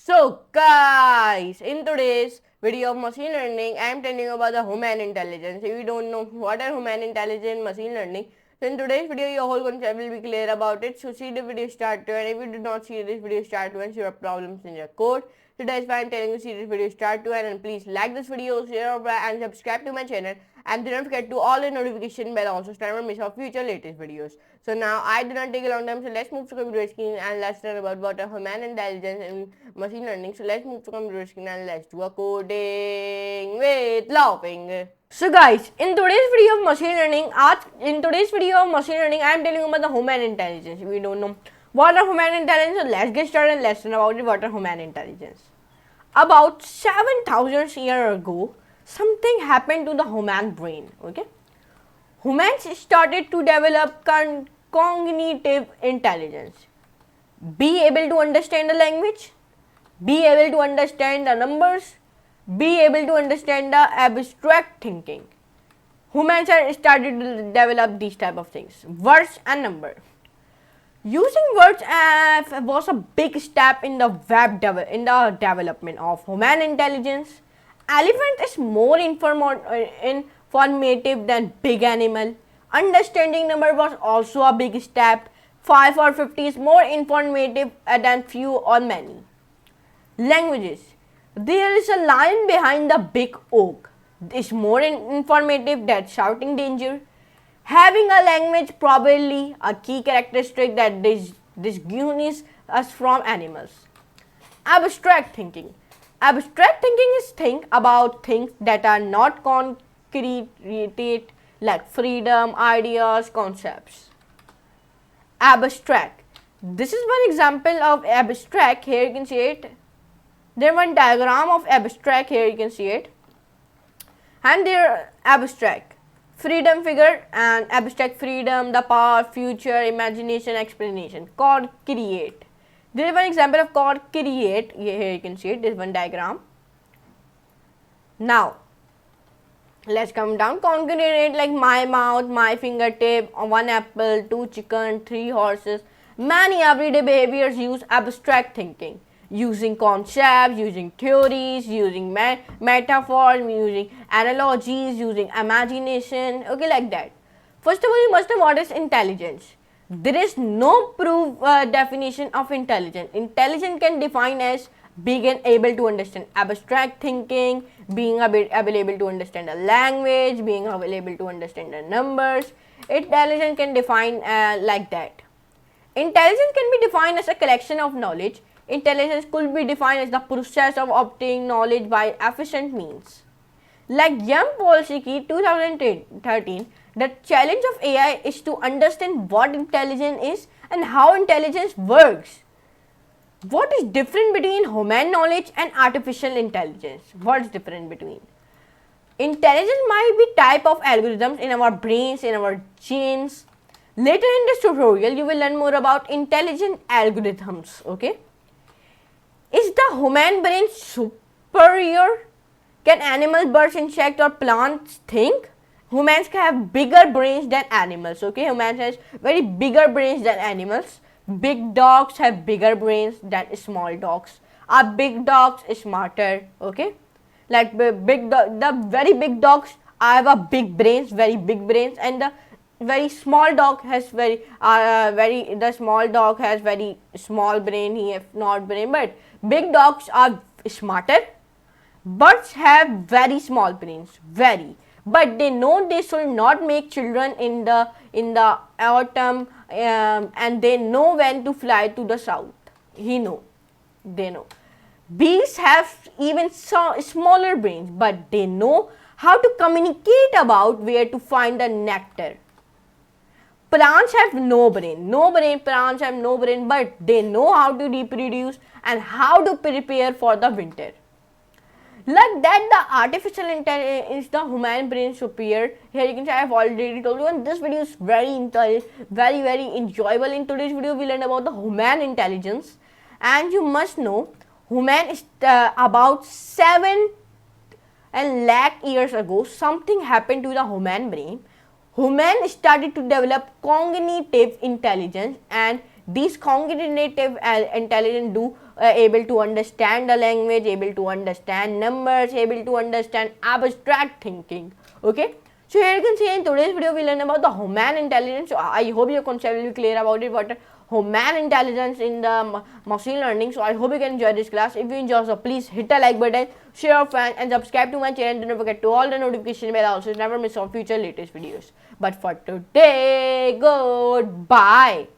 So guys, in today's video of machine learning, I am telling you about the human intelligence. If you don't know what are human intelligence machine learning, so in today's video your whole concept will be clear about it. So see the video start to, and if you do not see this video start to, and you have problems in your code, so that's why I'm telling you see this video start to, and please like this video, share and subscribe to my channel, and do not forget to all the notification bell also so never miss our future latest videos. So now I do not take a long time, so let's move to computer screen and let's learn about what are human intelligence and machine learning. So let's move to computer screen and let's do a coding with laughing. So guys, in today's video of machine learning, I am telling you about the human intelligence. If you don't know what are human intelligence, so let's get started and let's learn about it. What are human intelligence? About 7,000 years ago, something happened to the human brain. Okay, humans started to develop cognitive intelligence, be able to understand the language, be able to understand the numbers, be able to understand the abstract thinking. Humans are started to develop these type of things, words and number. Using words was a big step in the development of human intelligence. Elephant is more informative than big animal. Understanding number was also a big step. 5 or 50 is more informative than few or many. Languages. There is a lion behind the big oak. It's more informative than shouting danger. Having a language probably a key characteristic that distinguishes us from animals. Abstract thinking. Abstract thinking is think about things that are not concrete, like freedom, ideas, concepts. Abstract. This is one example of abstract. Here you can see it. There is one diagram of abstract. Here you can see it. And there abstract. Freedom figure and abstract freedom, the power, future, imagination, explanation. Called create. There is one example of called create. Here you can see it. This is one diagram. Now, let's come down. Concrete like my mouth, my fingertip, 1 apple, 2 chicken, 3 horses. Many everyday behaviors use abstract thinking. Using concepts, using theories, using metaphors, using analogies, using imagination, okay, like that. First of all, you must know what is intelligence. There is no proof definition of intelligence. Intelligence can define as being able to understand abstract thinking, being able to understand a language, being able to understand the numbers. Intelligence can define like that. Intelligence can be defined as a collection of knowledge. Intelligence could be defined as the process of obtaining knowledge by efficient means. Like Young Polsky 2013, the challenge of AI is to understand what intelligence is and how intelligence works. What is different between human knowledge and artificial intelligence? What is different between? Intelligence might be type of algorithms in our brains, in our genes. Later in this tutorial, you will learn more about intelligent algorithms, okay? Is the human brain superior? Can animals, birds, insects or plants think? Humans have bigger brains than animals, okay? Humans have very bigger brains than animals. Big dogs have bigger brains than small dogs. Are big dogs smarter, okay? Like the very big dogs have a big brains, very big brains, and the very small dog has very small brain. He have not brain, but big dogs are smarter. Birds have very small brains, but they know they should not make children in the autumn, and they know when to fly to the south. They know. Bees have even smaller brains, but they know how to communicate about where to find the nectar. Plants have no brain. Plants have no brain, but they know how to reproduce and how to prepare for the winter. Like that, the artificial intelligence is the human brain superior. Here you can see I have already told you, and this video is very enjoyable. In today's video, we learned about the human intelligence, and you must know, human is about 7 lakh years ago. Something happened to the human brain. Humans started to develop cognitive intelligence, and these cognitive intelligence do able to understand the language, able to understand numbers, able to understand abstract thinking. Okay. So here you can see in today's video we learn about the human intelligence. So I hope your concept will be clear about it, what human intelligence in the machine learning. So I hope you can enjoy this class. If you enjoy, so please hit the like button, share friends, and subscribe to my channel. Do not forget to all the notification bell also, never miss our future latest videos. But for today, goodbye.